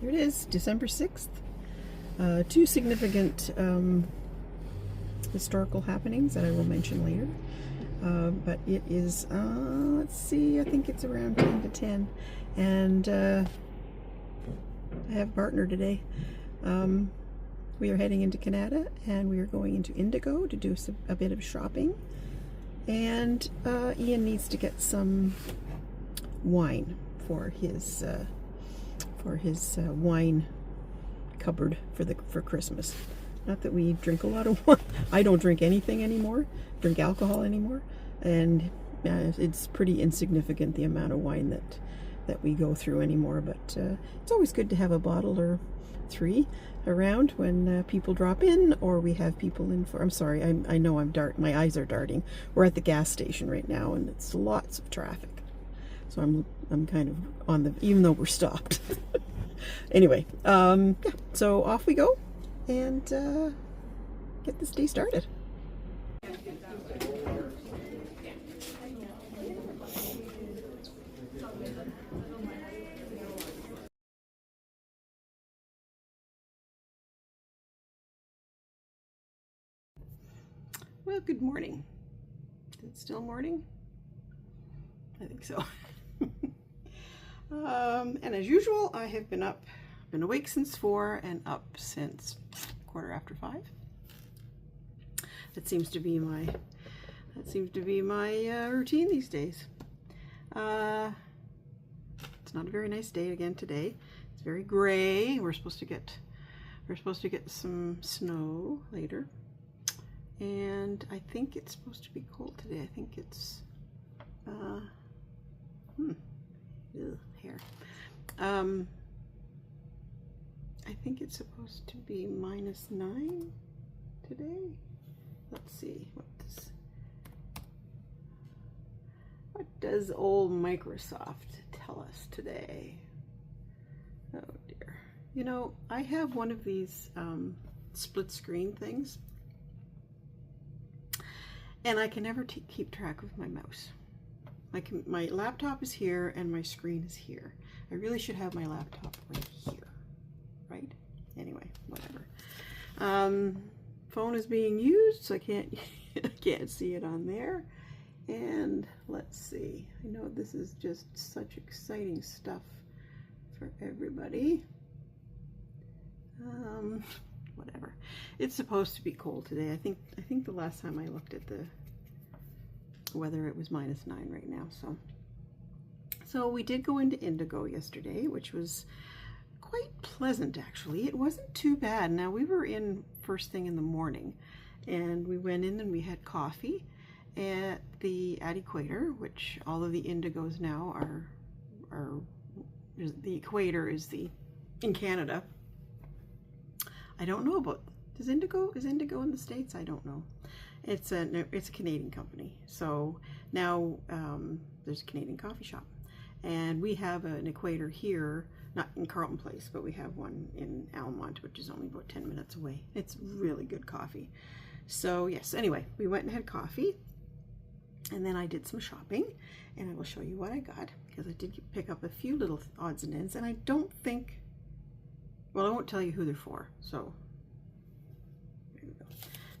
Here it is, December 6th. Two significant historical happenings that I will mention later. But it is, let's see, I think it's around 10 to 10. And I have a partner today. We are heading into Canada, and we are going into Indigo to do a bit of shopping. And Ian needs to get some wine for his wine cupboard for Christmas. Not that we drink a lot of wine. I don't drink anything anymore, drink alcohol anymore, and it's pretty insignificant the amount of wine that we go through anymore. But it's always good to have a bottle or three around when people drop in, or we have people in for. I'm sorry, I know my eyes are darting. We're at the gas station right now, and it's lots of traffic. So I'm kind of on the, even though we're stopped. Anyway, yeah, so off we go and get this day started. Well, good morning. Is it still morning? I think so. And as usual, I have been awake since 4 and up since 5:15. That seems to be my routine these days. It's not a very nice day again today. It's very gray. We're supposed to get some snow later, and I think it's supposed to be cold today. I think it's hair. I think it's supposed to be -9 today. Let's see what does old Microsoft tell us today? Oh dear. You know, I have one of these split screen things, and I can never keep track of my mouse. My laptop is here and my screen is here. I really should have my laptop right here, right? Anyway, whatever. Phone is being used, so I can't see it on there. And let's see. I know this is just such exciting stuff for everybody. Whatever. It's supposed to be cold today. I think the last time I looked at the weather, it was -9 right now. So we did go into Indigo yesterday, which was quite pleasant actually. It wasn't too bad. Now, we were in first thing in the morning, and we went in and we had coffee at Equator, which all of the Indigos now are the Equator is in Canada. I don't know about, is Indigo in the States? I don't know. It's a Canadian company. So now there's a Canadian coffee shop, and we have an Equator here, not in Carleton Place, but we have one in Almont, which is only about 10 minutes away. It's really good coffee. So yes, anyway, we went and had coffee, and then I did some shopping, and I will show you what I got, because I did pick up a few little odds and ends, and I don't think, well, I won't tell you who they're for, so there we go.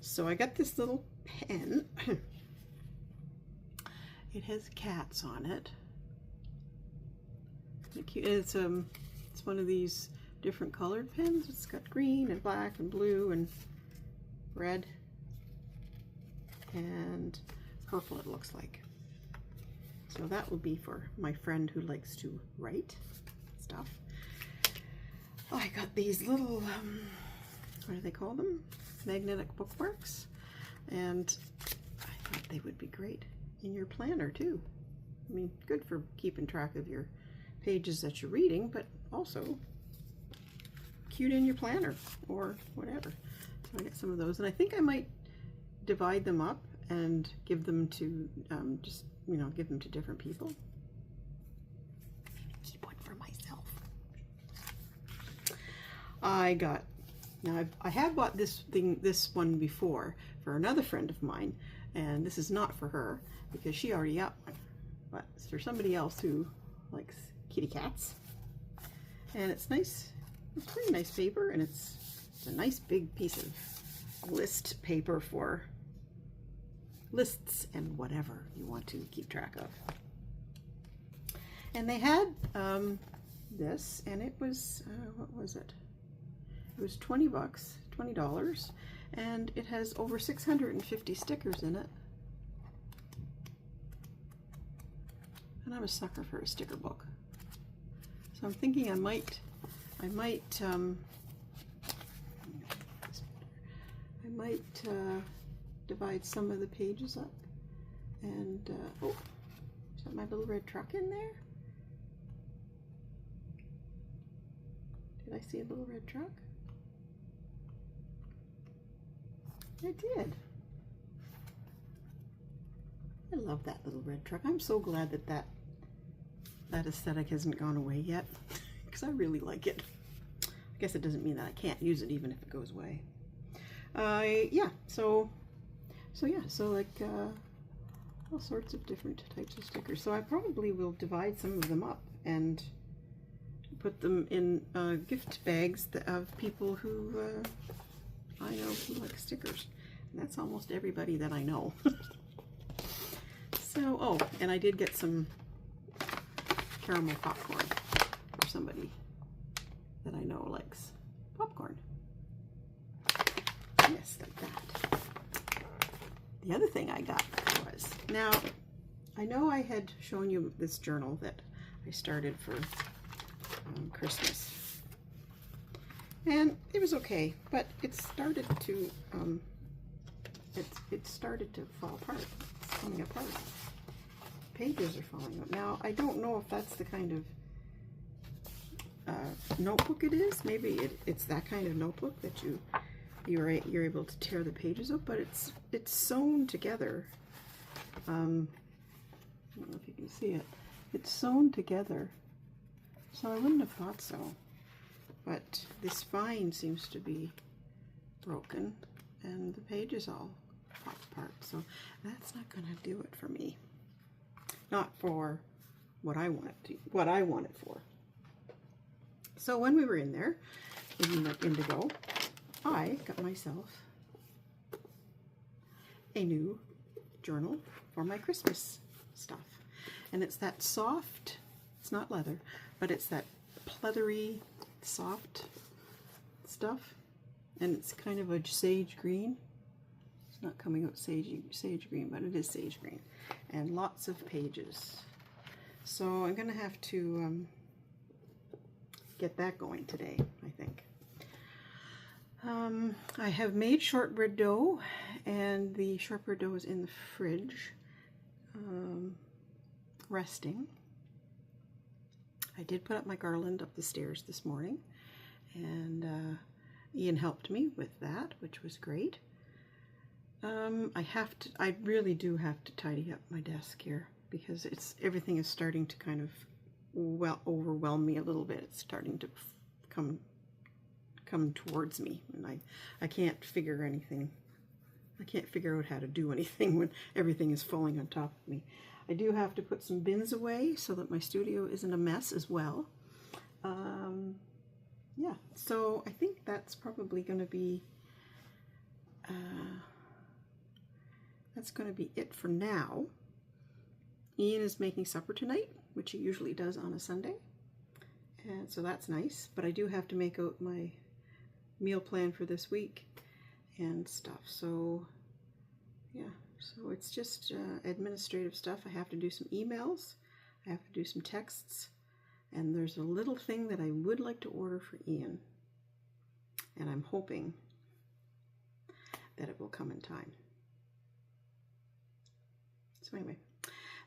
So I got this little pen. It has cats on it. It's one of these different colored pens. It's got green and black and blue and red and purple, it looks like. So that will be for my friend who likes to write stuff. Oh, I got these little what do they call them? Magnetic bookmarks, and I thought they would be great in your planner too. I mean, good for keeping track of your pages that you're reading, but also cute in your planner or whatever. So I got some of those, and I think I might divide them up and give them to give them to different people. Maybe keep one for myself. I have bought this one before for another friend of mine, and this is not for her because she already got one, but it's for somebody else who likes kitty cats. And it's nice It's pretty nice paper, and it's a nice big piece of list paper for lists and whatever you want to keep track of. And they had this, and it was, what was it? It was 20 bucks, $20, and it has over 650 stickers in it. And I'm a sucker for a sticker book. So I'm thinking I might divide some of the pages up, and oh, is that my little red truck in there? Did I see a little red truck? I did. I love that little red truck. I'm so glad that that aesthetic hasn't gone away yet, because I really like it. I guess it doesn't mean that I can't use it even if it goes away. Yeah, so like all sorts of different types of stickers. So I probably will divide some of them up and put them in gift bags of people who I know who like stickers. And that's almost everybody that I know. So, oh, and I did get some caramel popcorn for somebody that I know likes popcorn. Yes, like that. The other thing I got was, now, I know I had shown you this journal that I started for Christmas. And it was okay, but it started to fall apart. It's coming apart. Pages are falling out. Now, I don't know if that's the kind of notebook it is. Maybe it's that kind of notebook that you're able to tear the pages up, but it's sewn together. I don't know if you can see it. It's sewn together, so I wouldn't have thought so. But the spine seems to be broken, and the pages all pop apart. So that's not going to do it for me. Not for what I want it for. So when we were in there, in Indigo, I got myself a new journal for my Christmas stuff. And it's that soft, it's not leather, but it's that pleathery, soft stuff. And it's kind of a sage green. It's not coming out sage green, but it is sage green. And lots of pages. So I'm going to have to get that going today, I think. I have made shortbread dough, and the shortbread dough is in the fridge, resting. I did put up my garland up the stairs this morning, and Ian helped me with that, which was great. I really do have to tidy up my desk here, because everything is starting to kind of overwhelm me a little bit. It's starting to come towards me, and I can't figure anything. I can't figure out how to do anything when everything is falling on top of me. I do have to put some bins away so that my studio isn't a mess as well. Yeah, so I think that's probably going to be it for now. Ian is making supper tonight, which he usually does on a Sunday, and so that's nice. But I do have to make out my meal plan for this week and stuff. So yeah, so it's just administrative stuff. I have to do some emails, I have to do some texts, and there's a little thing that I would like to order for Ian, and I'm hoping that it will come in time. So anyway,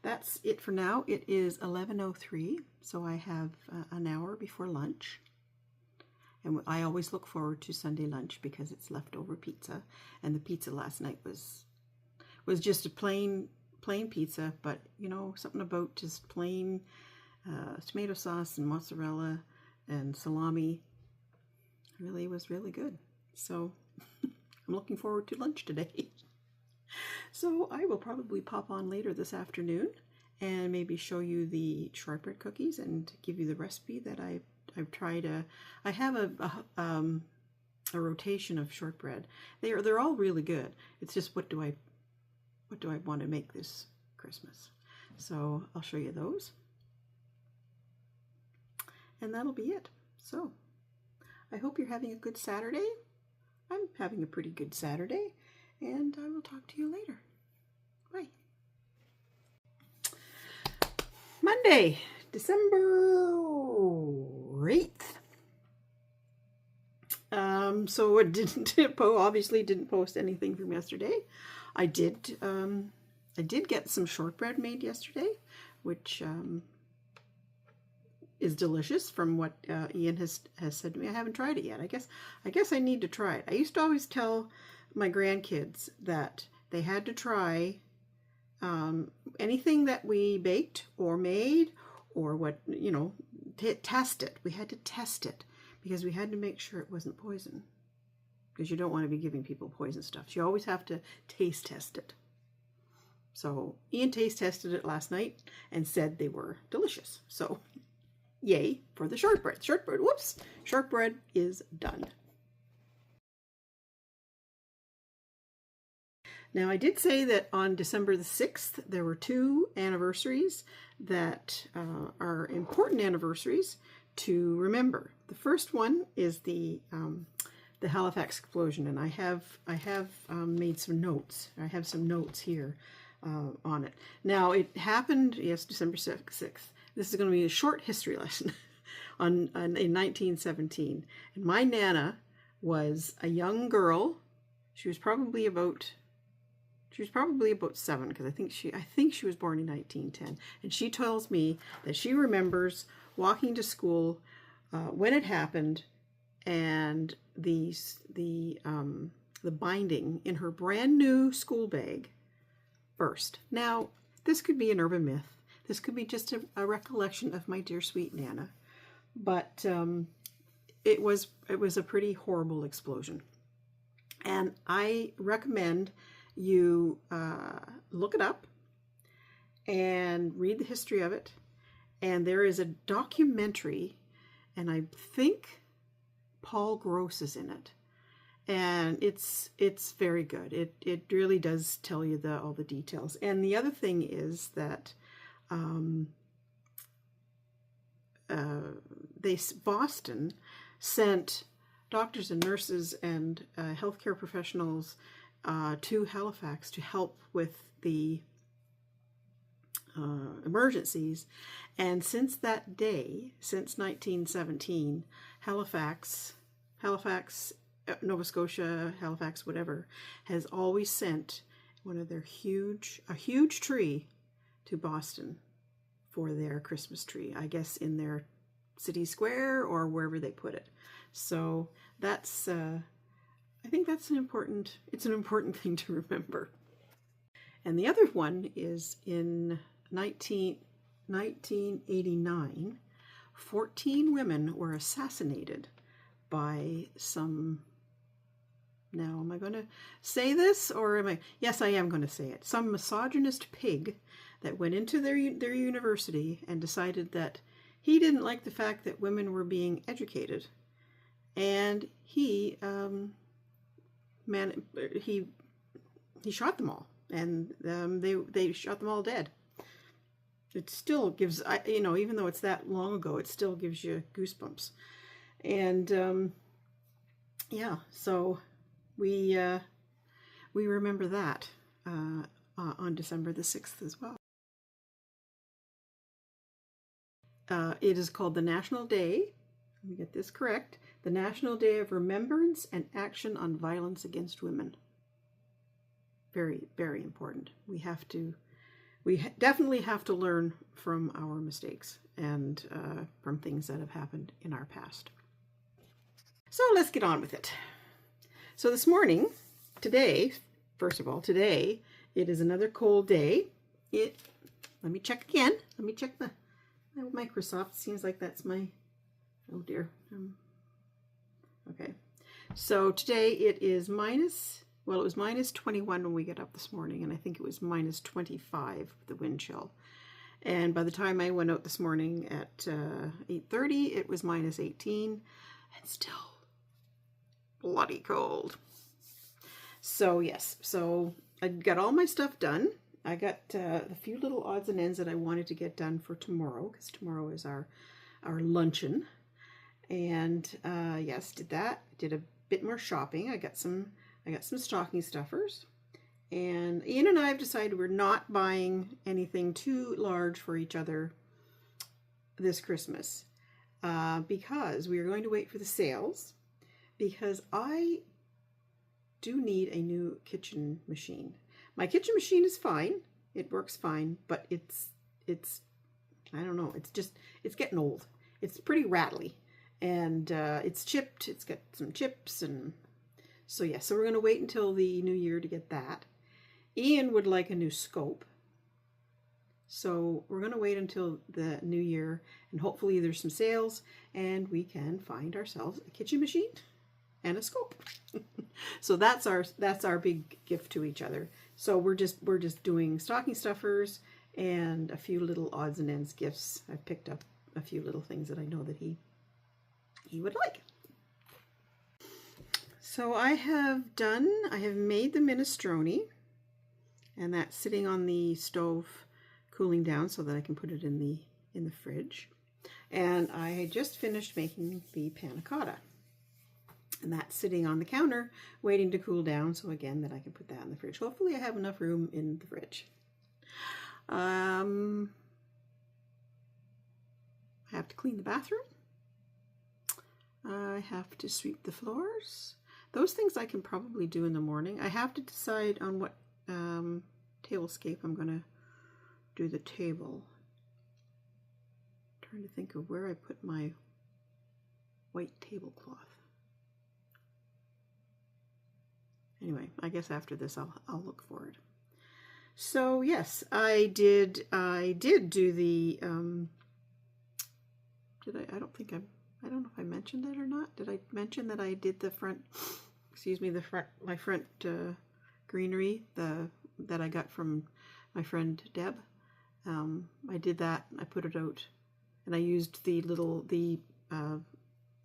that's it for now. It is 11:03, so I have an hour before lunch. And I always look forward to Sunday lunch because it's leftover pizza. And the pizza last night was just a plain pizza, but you know, something about just plain tomato sauce and mozzarella and salami was really good. So I'm looking forward to lunch today. So I will probably pop on later this afternoon and maybe show you the shortbread cookies and give you the recipe that I I have a rotation of shortbread. They're all really good. It's just what do I want to make this Christmas? So I'll show you those. And that'll be it. So I hope you're having a good Saturday. I'm having a pretty good Saturday, and I will talk to you later. Bye. Monday, December 8th. So it obviously didn't post anything from yesterday. I did get some shortbread made yesterday, which is delicious from what Ian has said to me. I haven't tried it yet. I guess I need to try it. I used to always tell my grandkids that they had to try anything that we baked or made or test it. We had to test it because we had to make sure it wasn't poison, because you don't want to be giving people poison stuff. So you always have to taste test it. So Ian taste tested it last night and said they were delicious. So yay for the shortbread. Shortbread is done. Now, I did say that on December the 6th, there were 2 anniversaries that are important anniversaries to remember. The first one is the Halifax Explosion, and I have made some notes. I have some notes here on it. Now, it happened, yes, December 6th. This is going to be a short history lesson in 1917. And my Nana was a young girl. She was probably about 7, because I think she was born in 1910. And she tells me that she remembers walking to school when it happened, and the binding in her brand new school bag burst. Now, this could be an urban myth. This could be just a recollection of my dear sweet Nana, but it was a pretty horrible explosion, and I recommend you look it up and read the history of it. And there is a documentary, and I think Paul Gross is in it, and it's very good. It really does tell you all the details. And the other thing is that Boston sent doctors and nurses and healthcare professionals to Halifax to help with the emergencies. And since that day, since 1917, Halifax, Nova Scotia, Halifax, whatever, has always sent a huge tree to Boston for their Christmas tree, I guess in their city square or wherever they put it. So that's, I think that's an important thing to remember. And the other one is in 1989, 14 women were assassinated by some, now am I going to say this, or yes, I am going to say it, some misogynist pig that went into their university and decided that he didn't like the fact that women were being educated, and he shot them all, and they shot them all dead. It still gives, even though it's that long ago, it still gives you goosebumps. And yeah, so we remember that on December the 6th as well. It is called the National Day, let me get this correct, the National Day of Remembrance and Action on Violence Against Women. Very, very important. We definitely have to learn from our mistakes and from things that have happened in our past. So let's get on with it. So this morning, today, it is another cold day. Let me check again. Let me check my Microsoft. Seems like that's my, oh dear. Okay. So today it is it was minus 21 when we got up this morning, and I think it was minus 25 with the wind chill. And by the time I went out this morning at 8:30, it was -18 and still bloody cold. So yes, so I got all my stuff done. I got the few little odds and ends that I wanted to get done for tomorrow, because tomorrow is our luncheon. And yes, did that. Did a bit more shopping. I got some stocking stuffers. And Ian and I have decided we're not buying anything too large for each other this Christmas, because we are going to wait for the sales, because I do need a new kitchen machine. My kitchen machine is fine. It works fine, but it's I don't know, it's getting old. It's pretty rattly, and it's chipped. It's got some chips, and so yeah, so we're going to wait until the new year to get that. Ian would like a new scope, so we're going to wait until the new year, and hopefully there's some sales and we can find ourselves a kitchen machine and a scope. So that's our big gift to each other. So we're just doing stocking stuffers and a few little odds and ends gifts. I picked up a few little things that I know that he would like. So I have made the minestrone, and that's sitting on the stove cooling down so that I can put it in the fridge. And I just finished making the panna cotta, and that's sitting on the counter waiting to cool down, so again that I can put that in the fridge. Hopefully I have enough room in the fridge. I have to clean the bathroom. I have to sweep the floors. Those things I can probably do in the morning. I have to decide on what tablescape I'm going to do the table. I'm trying to think of where I put my white tablecloth. Anyway, I guess after this I'll look for it. So yes, I did do the I don't know if I mentioned that or not. Did I mention that I did the front, my front greenery that I got from my friend Deb? I did that. I put it out, and I used the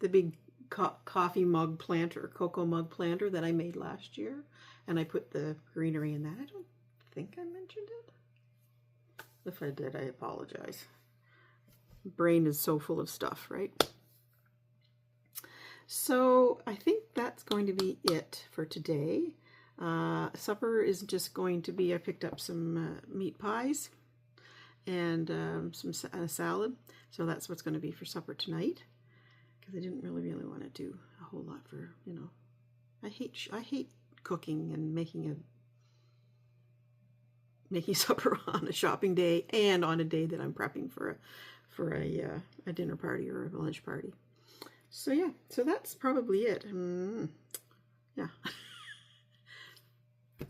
big coffee mug planter, cocoa mug planter that I made last year, and I put the greenery in that. I don't think I mentioned it. If I did, I apologize. Brain is so full of stuff, right? So I think that's going to be it for today. Supper is just going to be, I picked up some meat pies and a salad. So that's what's going to be for supper tonight, because I didn't really want to do a whole lot for, I hate cooking and making supper on a shopping day and on a day that I'm prepping for a dinner party or a lunch party. So yeah, so that's probably it. Yeah.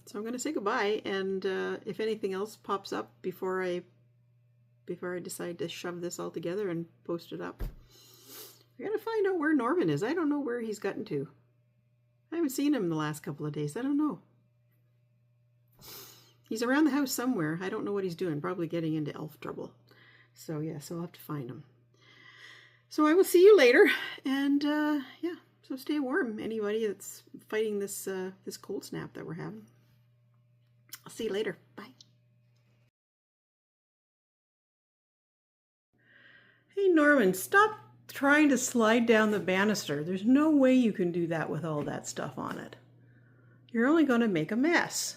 So I'm going to say goodbye, and if anything else pops up before I decide to shove this all together and post it up, I gotta find out where Norman is. I don't know where he's gotten to. I haven't seen him the last couple of days. I don't know. He's around the house somewhere. I don't know what he's doing. Probably getting into elf trouble. So yeah, so I'll have to find him. So I will see you later, and yeah, so stay warm, anybody that's fighting this this cold snap that we're having. I'll see you later. Bye. Hey Norman, stop trying to slide down the banister. There's no way you can do that with all that stuff on it. You're only going to make a mess.